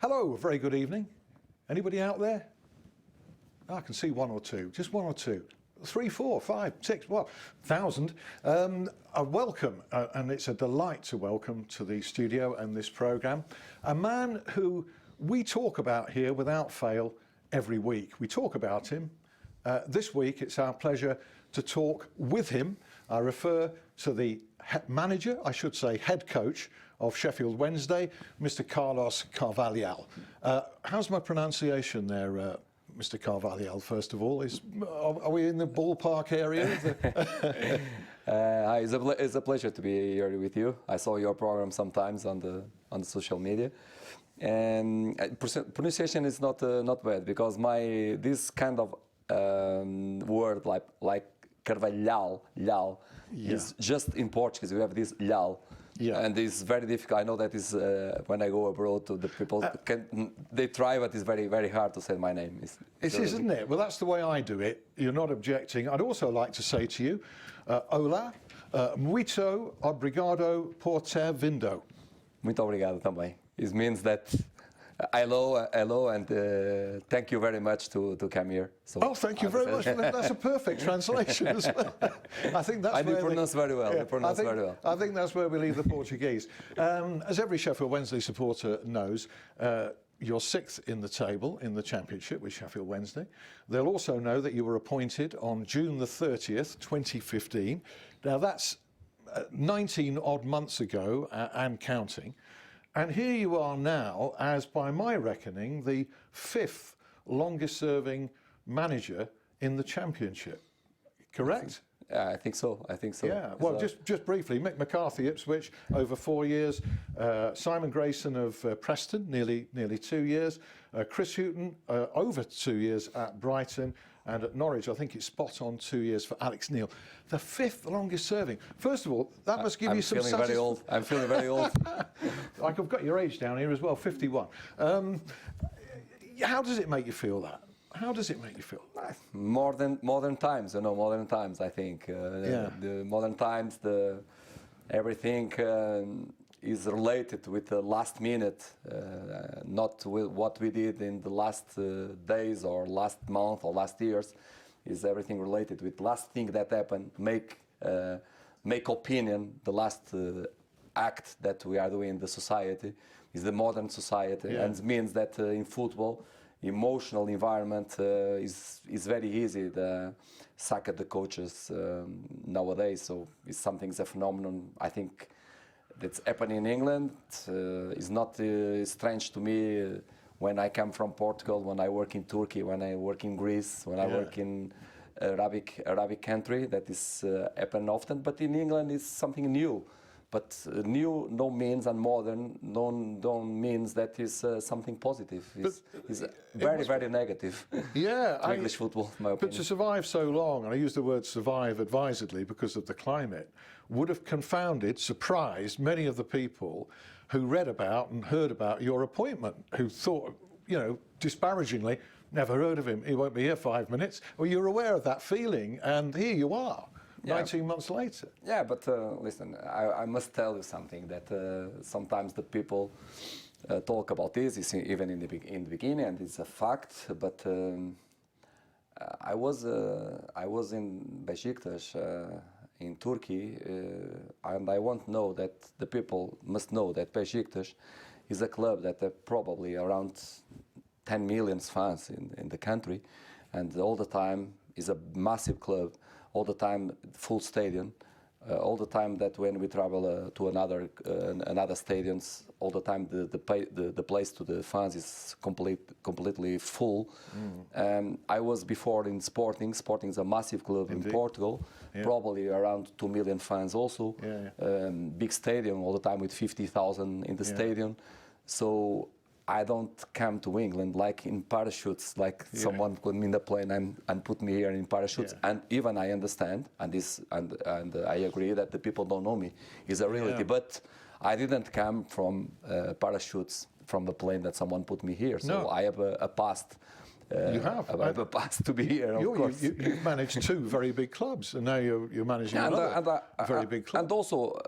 Hello, a very good evening. Anybody out there? I can see one or two, just one or two. 3, 4, 5, 6, well, 1,000. A welcome, and it's a delight to welcome to the studio and this programme a man who we talk about here without fail every week. We talk about him. This week it's our pleasure to talk with him. I refer to the manager, I should say head coach of Sheffield Wednesday, Mr. Carlos Carvalhal. How's my pronunciation there, Mr. Carvalhal, first of all? Are we in the ballpark area? Hi, it's a pleasure to be here with you. I saw your program sometimes on the social media, and pronunciation is not bad, because this kind of word like Carvalhal, is just in Portuguese. We have this Lhal. Yeah. And it's very difficult. I know that is when I go abroad, to the people they try, but it's very, very hard to say my name. It is, isn't it? Well, that's the way I do it. You're not objecting. I'd also like to say to you, Olá, muito obrigado por ter vindo. Muito obrigado também. It means that hello, and thank you very much to come here. So, oh, thank you very much. That's a perfect translation as well. I think that's. I do pronounce very well. Yeah, I think that's where we leave the Portuguese. As every Sheffield Wednesday supporter knows, you're 6th in the table in the Championship with Sheffield Wednesday. They'll also know that you were appointed on June the 30th, 2015. Now that's 19 odd months ago and counting. And here you are now, as by my reckoning, the 5th longest serving manager in the Championship. Correct? I think so. Yeah, well, just briefly, Mick McCarthy, Ipswich, over 4 years. Simon Grayson of Preston, nearly 2 years. Chris Hughton, over 2 years at Brighton. And at Norwich, I think it's spot on 2 years for Alex Neil. The 5th longest serving. First of all, that must give you some satisfaction. I'm feeling very old. Like I've got your age down here as well, 51. How does it make you feel that? How does it make you feel? Modern times, modern times, I think. The modern times, everything is related with the last minute, not with what we did in the last days or last month or last years. Is everything related with last thing that happened, make opinion, the last act that we are doing in the society is the modern society, and it means that in football, emotional environment is very easy to suck at the coaches nowadays. So it's a phenomenon, I think, that's happening in England. It's not strange to me when I come from Portugal, when I work in Turkey, when I work in Greece, when I work in Arabic country. That is happen often, but in England it's something new. But new no means, and modern don't means that is something positive. It's very negative. Yeah, to English football, in my opinion. But to survive so long, and I use the word survive advisedly because of the climate, would have confounded, surprised many of the people who read about and heard about your appointment, who thought, disparagingly, never heard of him, he won't be here 5 minutes. Well, you're aware of that feeling, and here you are. 19 months later. Yeah, but listen, I must tell you something, that sometimes the people talk about this, even in the beginning, and it's a fact. But I was in Beşiktaş in Turkey, and I want to know that the people must know that Beşiktaş is a club that probably around 10 million fans in the country, and all the time is a massive club. All the time, full stadium. All the time that when we travel to another stadiums, all the time the place to the fans is completely full. I was before in Sporting. Sporting is a massive club in Portugal, probably around 2 million fans also. Big stadium all the time with 50,000 in the stadium. So I don't come to England like in parachutes, like someone put me in the plane and put me here in parachutes. And even I understand, and I agree that the people don't know me is a reality. But I didn't come from parachutes from the plane that someone put me here. So I have a past. You have. I have a past to be here, of course. You've managed 2 very big clubs, and now you're managing another very big club. And also,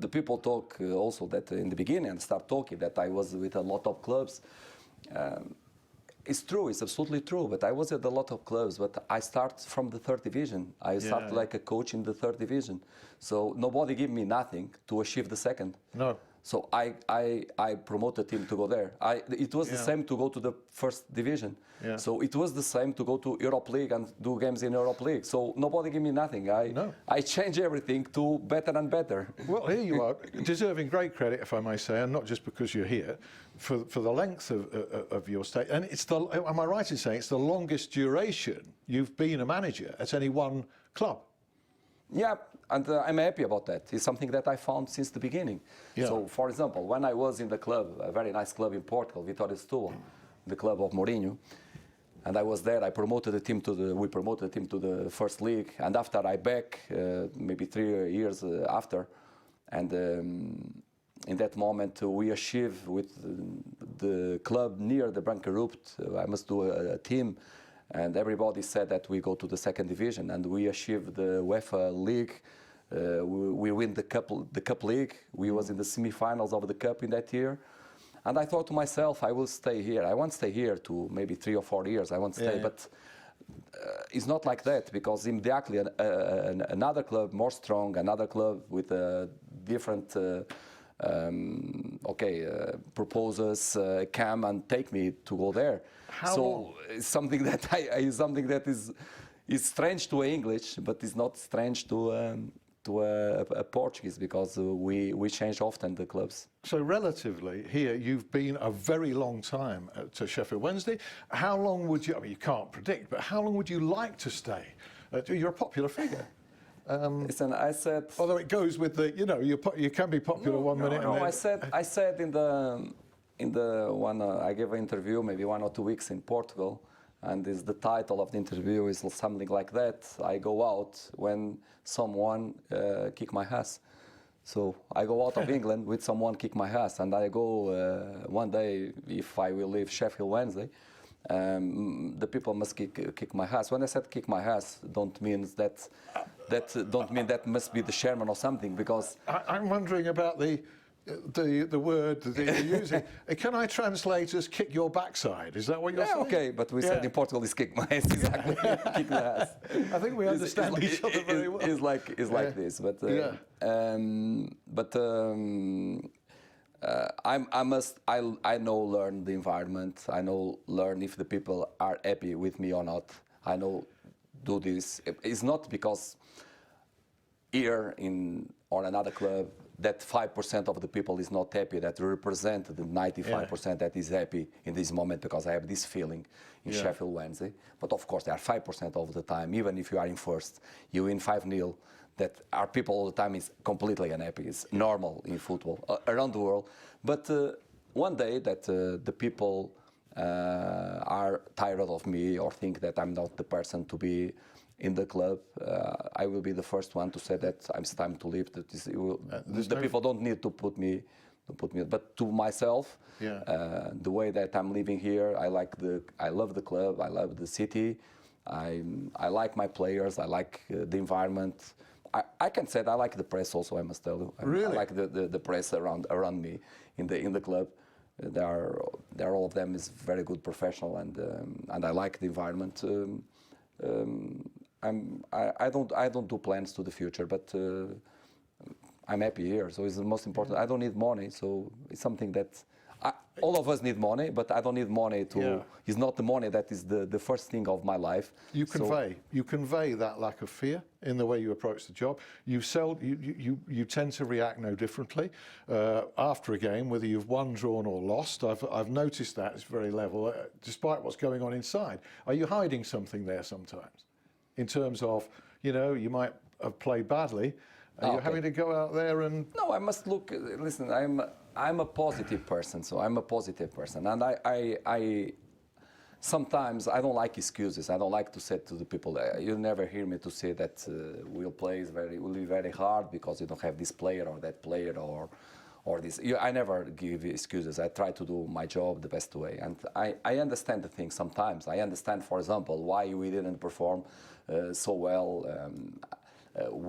the people talk also that in the beginning and start talking that I was with a lot of clubs. It's true, it's absolutely true, but I was at a lot of clubs, but I start from the third division. I start like a coach in the third division. So nobody gave me nothing to achieve the second. No. So I promoted him to go there. It was the same to go to the first division. Yeah. So it was the same to go to Europe League and do games in Europe League. So nobody gave me nothing. I changed everything to better and better. Well, here you are, deserving great credit, if I may say, and not just because you're here, for the length of your stay. And it's am I right in saying it's the longest duration you've been a manager at any one club? Yeah, and I'm happy about that. It's something that I found since the beginning. Yeah. So, for example, when I was in the club, a very nice club in Portugal, Vitória de Setúbal, the club of Mourinho, and I was there, we promoted the team to the first league, and after I back, maybe 3 years after, and in that moment we achieved with the club near the Brancarupt, I must do a team. And everybody said that we go to the second division, and we achieved the UEFA League. We win the cup league. We was in the semi-finals of the cup in that year. And I thought to myself, I will stay here. I won't stay here to maybe 3 or 4 years. I won't stay, but it's not like that, because immediately another club more strong, another club with a different proposals come and take me to go there. So it's something that is strange to English, but it's not strange to a Portuguese, because we change often the clubs. So relatively here, you've been a very long time to Sheffield Wednesday. How long would you, I mean, you can't predict, but how long would you like to stay? You're a popular figure. Listen, I said. Although it goes with the, you can be popular one minute. No, I said in the one I gave an interview maybe 1 or 2 weeks in Portugal, and the title of the interview is something like that. I go out when someone kick my ass. So I go out of England with someone kick my ass, and I go one day, if I will leave Sheffield Wednesday, the people must kick my ass. When I said kick my ass, don't mean that must be the chairman or something, because I'm wondering about the word that you're using. Can I translate as kick your backside? Is that what you're saying? Okay, but we said in Portugal is kick my ass, exactly. Kick my ass. I think we understand each other very well. It's like this, but I learn the environment. I learn if the people are happy with me or not. I know do this. It's not because here or another club that 5% of the people is not happy, that represent the 95% that is happy in this moment, because I have this feeling in Sheffield Wednesday. But of course, there are 5% of the time, even if you are in first, you win 5-0, that our people all the time is completely unhappy. It's normal in football around the world. But one day that the people are tired of me or think that I'm not the person to be in the club, I will be the first one to say that it's time to leave. That the people don't need to put me, but to myself, the way that I'm living here, I love the club, I love the city, I like my players, I like the environment. I can say that I like the press also. I must tell you, really? I like the press around me in the club. They're all of them is very good professional, and I like the environment. I don't do plans to the future, but I'm happy here. So it's the most important. I don't need money, so it's something that all of us need money, but I don't need money to. It's not the money that is the first thing of my life. You convey that lack of fear in the way you approach the job. You tend to react no differently after a game, whether you've won, drawn, or lost. I've noticed that it's very level, despite what's going on inside. Are you hiding something there sometimes, in terms of you might have played badly? Are you having to go out there and? No, I must look. Listen, I'm a positive person, so I'm a positive person, and I sometimes I don't like excuses. I don't like to say to the people. You never hear me to say that will be very hard because you don't have this player or that player or this. I never give excuses. I try to do my job the best way, and I understand the things sometimes. I understand, for example, why we didn't perform so well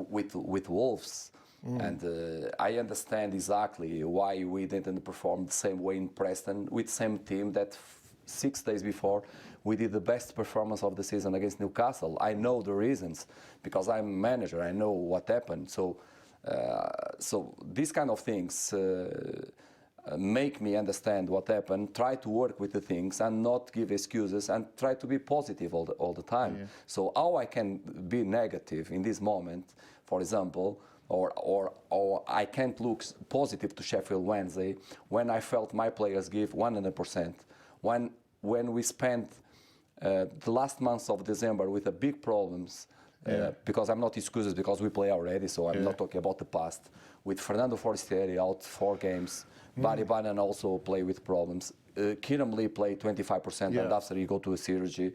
with Wolves. And I understand exactly why we didn't perform the same way in Preston with same team that 6 days before we did the best performance of the season against Newcastle. I know the reasons because I'm manager. I know what happened. So these kind of things make me understand what happened, try to work with the things and not give excuses and try to be positive all the time. Yeah. So how I can be negative in this moment, for example, or I can't look positive to Sheffield Wednesday when I felt my players give 100%. When we spent the last months of December with the big problems, because I'm not excuses because we play already, so I'm not talking about the past. With Fernando Forestieri out 4 games, Barry Bannan also play with problems. Kieran Lee played 25%, and after he go to a surgery.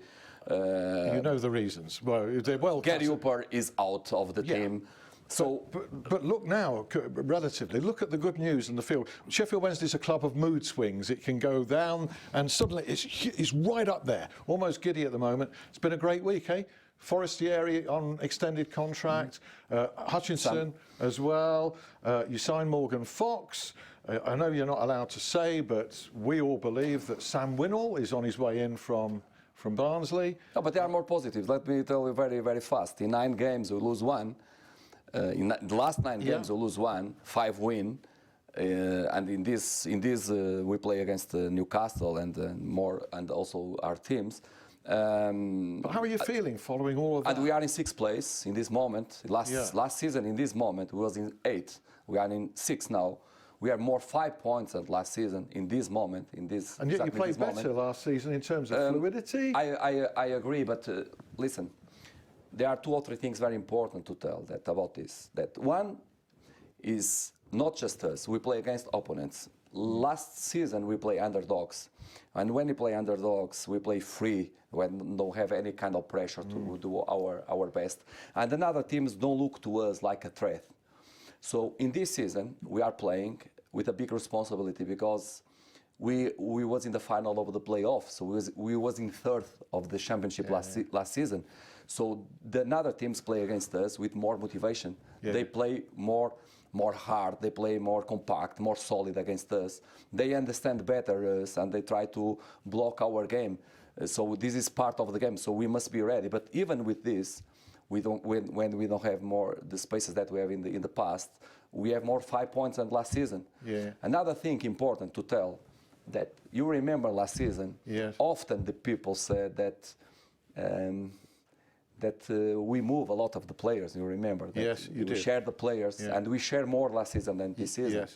You know the reasons. Well, Gary Hooper is out of the team. So, but look now, relatively, look at the good news in the field. Sheffield Wednesday is a club of mood swings. It can go down and suddenly it's right up there, almost giddy at the moment. It's been a great week, eh? Forestieri on extended contract, Hutchinson as well. You signed Morgan Fox. I know you're not allowed to say, but we all believe that Sam Winnall is on his way in from Barnsley. No, but they are more positive. Let me tell you very, very fast. In 9 games, we lose 1. In the last 9 games, we lose 1, 5 win. And in this we play against Newcastle and also our teams. But how are you feeling following all of that? And we are in 6th place in this moment. Last season, in this moment, we was in 8th. We are in 6th now. We are more 5 points than last season in this moment. And yet you played better last season in terms of fluidity. I agree, but listen. There are 2 or 3 things very important to tell about this. That one is not just us. We play against opponents. Last season we play underdogs, and when we play underdogs, we play free. When we don't have any kind of pressure to do our best. And another teams don't look to us like a threat. So in this season we are playing with a big responsibility because we was in the final of the playoffs. So we was in 3rd of the championship last season. So the other teams play against us with more motivation. They play more hard, they play more compact, more solid against us. They understand better us and they try to block our game. So this is part of the game, so we must be ready. But even with this, when we don't have more the spaces that we have in the past, we have more 5 points than last season. Another thing important to tell, that you remember last season, often the people said that we move a lot of the players. You remember that? Yes, you we did. share the players, and we share more last season than this season.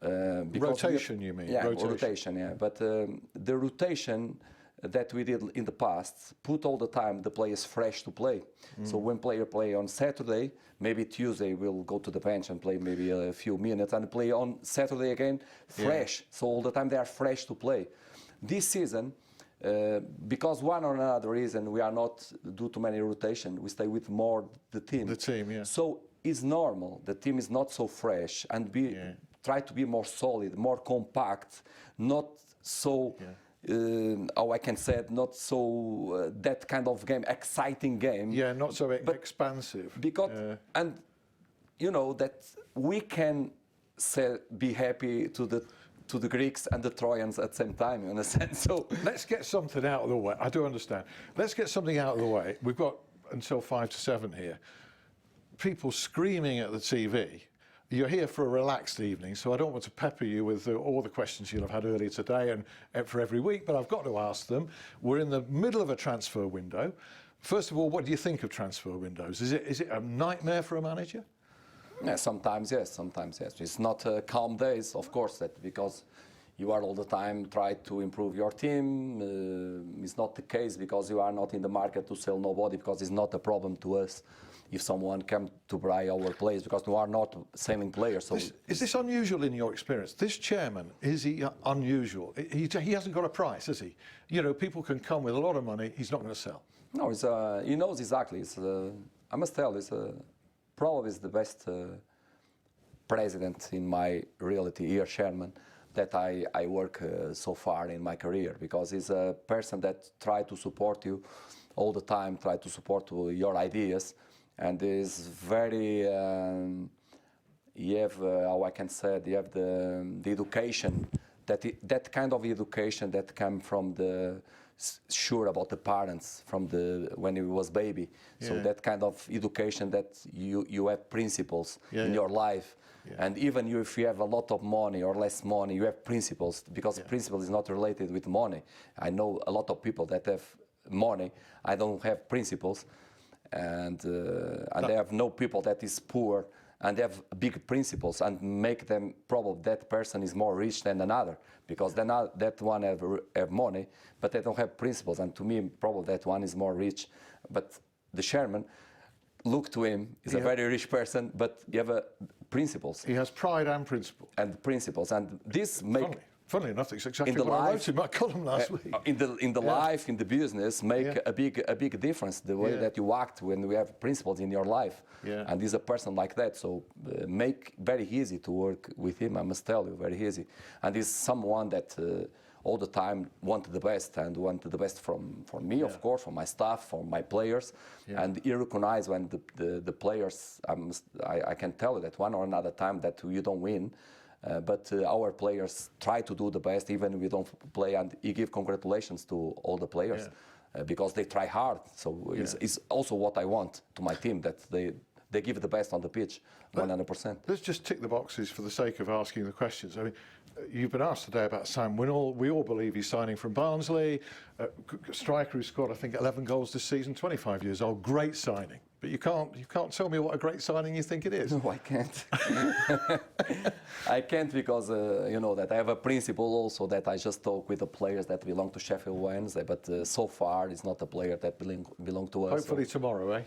Rotation, you mean? Yeah, rotation. Yeah, but the rotation that we did in the past put all the time the players fresh to play. So when player play on Saturday, maybe Tuesday we'll go to the bench and play maybe a few minutes and play on Saturday again fresh. So all the time they are fresh to play. This season, because one or another reason we are not do too many rotation, we stay with more the team. The team, yeah. So it's normal. The team is not so fresh and try to be more solid, more compact, not so. How I can say it, not so that kind of game, exciting game. Yeah, not so expansive. Because and you know that we can be happy to the Greeks and the Trojans at the same time, in a sense. So let's get something out of the way. I do understand. Let's get something out of the way. We've got until 5 to 7 here. People screaming at the TV. You're here for a relaxed evening, so I don't want to pepper you with all the questions you'll have had earlier today and for every week, but I've got to ask them. We're in the middle of a transfer window. First of all, what do you think of transfer windows? Is it a nightmare for a manager? Yeah, sometimes yes, sometimes yes. It's not calm days, of course, that because you are all the time try to improve your team. It's not the case because you are not in the market to sell nobody, because it's not a problem to us if someone comes to buy our players, because we are not selling players. So is this unusual in your experience? This chairman, is he unusual? He hasn't got a price, has he? You know, people can come with a lot of money, he's not going to sell. No, he knows exactly. I must tell, probably is the best president in my reality here, chairman, that I work so far in my career, because he's a person that try to support you all the time, try to support your ideas, and is very you have, how I can say it, you have the education, that kind of education that came from the sure about the parents from when he was baby. So Yeah. that kind of education that you have principles in Yeah. your life. Yeah. And even if you have a lot of money or less money, you have principles, because principle is not related with money. I know a lot of people that have money, I don't have principles, and they have no people that is poor and they have big principles and make them probably that person is more rich than another, because then that one have money but they don't have principles, and to me probably that one is more rich. But the chairman, look to him, he's a very rich person, but you have principles. He has pride and principle. And this make Funnily enough, it's exactly in the what I life, wrote in my column last week. In the life, in the business, make a big difference. The way that you act when we have principles in your life, and he's a person like that. So make very easy to work with him. I must tell you, very easy. And he's someone that all the time wanted the best, and wanted the best from me, of course, from my staff, from my players, and he recognized when the players. I can tell you that one or another time that you don't win. But our players try to do the best, even if we don't play, and he give congratulations to all the players because they try hard. So it's also what I want to my team, that they give the best on the pitch, 100%. Let's just tick the boxes for the sake of asking the questions. I mean, you've been asked today about Sam Winnall. We all believe he's signing from Barnsley. Striker who scored, I think, 11 goals this season, 25 years old. Great signing. But you can't tell me what a great signing you think it is. No, I can't. I can't, because you know that I have a principle also that I just talk with the players that belong to Sheffield Wednesday. But so far, it's not a player that belong to us. Hopefully tomorrow, eh?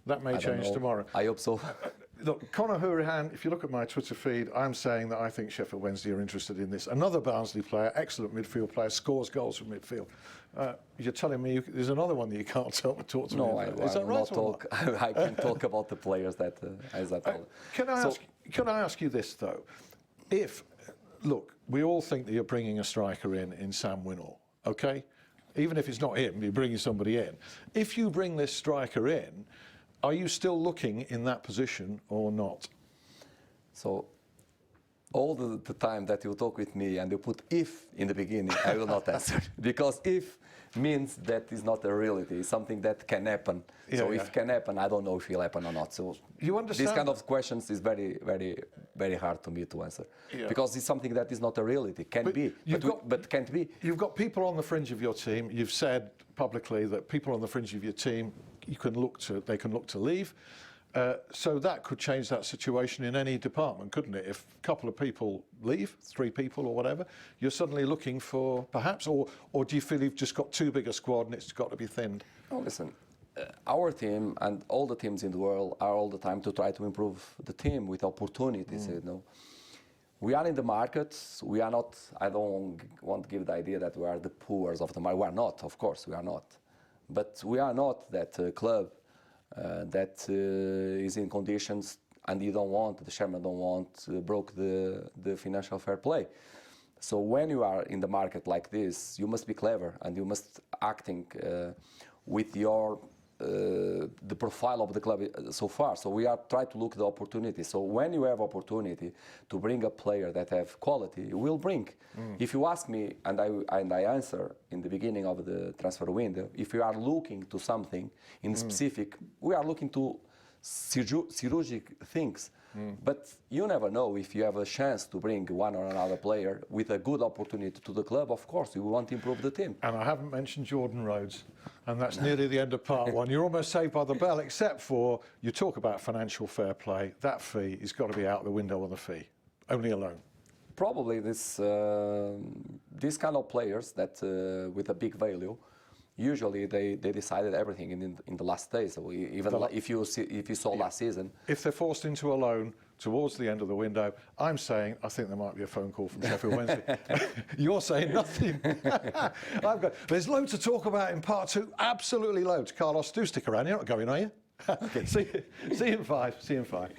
That may change tomorrow. I hope so. Look, Conor Hourihan, if you look at my Twitter feed, I'm saying that I think Sheffield Wednesday are interested in this. Another Barnsley player, excellent midfield player, scores goals from midfield. You're telling me there's another one that you can't talk to me about. Is that right? Talk. I can talk about the players that, as I told. Can I ask you this, though? Look, we all think that you're bringing a striker in Sam Winnall, okay? Even if it's not him, you're bringing somebody in. If you bring this striker in, are you still looking in that position or not? So, all the time that you talk with me and you put "if" in the beginning, I will not answer, because "if" means that is not a reality. It's something that can happen. So if can happen, I don't know if it will happen or not. So you understand? This kind of questions is very, very, very hard to me to answer, because it's something that is not a reality. Can be, but can't be. You've got people on the fringe of your team. You've said publicly that people on the fringe of your team, they can look to leave. So that could change that situation in any department, couldn't it? If a couple of people leave, 3 people or whatever, you're suddenly looking for perhaps, or do you feel you've just got too big a squad and it's got to be thinned? Oh, listen, our team and all the teams in the world are all the time to try to improve the team with opportunities. You know, we are in the market. We are not. I don't want to give the idea that we are the poor of the market. We are not. Of course, we are not. But we are not that club that is in conditions, and the chairman don't want, broke the financial fair play. So when you are in the market like this, you must be clever, and you must acting with your the profile of the club so far. So we are trying to look the opportunity. So when you have opportunity to bring a player that have quality, you will bring. If you ask me, and I answer in the beginning of the transfer window, if you are looking to something in specific, we are looking to chirurgic things. But you never know if you have a chance to bring one or another player with a good opportunity to the club. Of course, you want to improve the team. And I haven't mentioned Jordan Rhodes, and that's nearly the end of part 1. You're almost saved by the bell, except for you talk about financial fair play. That fee has got to be out the window on the fee, only a loan. Probably this kind of players that with a big value. Usually they decided everything in the last days. So if you saw last season, if they're forced into a loan towards the end of the window, I'm saying I think there might be a phone call from Sheffield Wednesday. You're saying nothing. There's loads to talk about in part 2. Absolutely loads. Carlos, do stick around. You're not going, are you? Okay. See you in 5. See you in 5.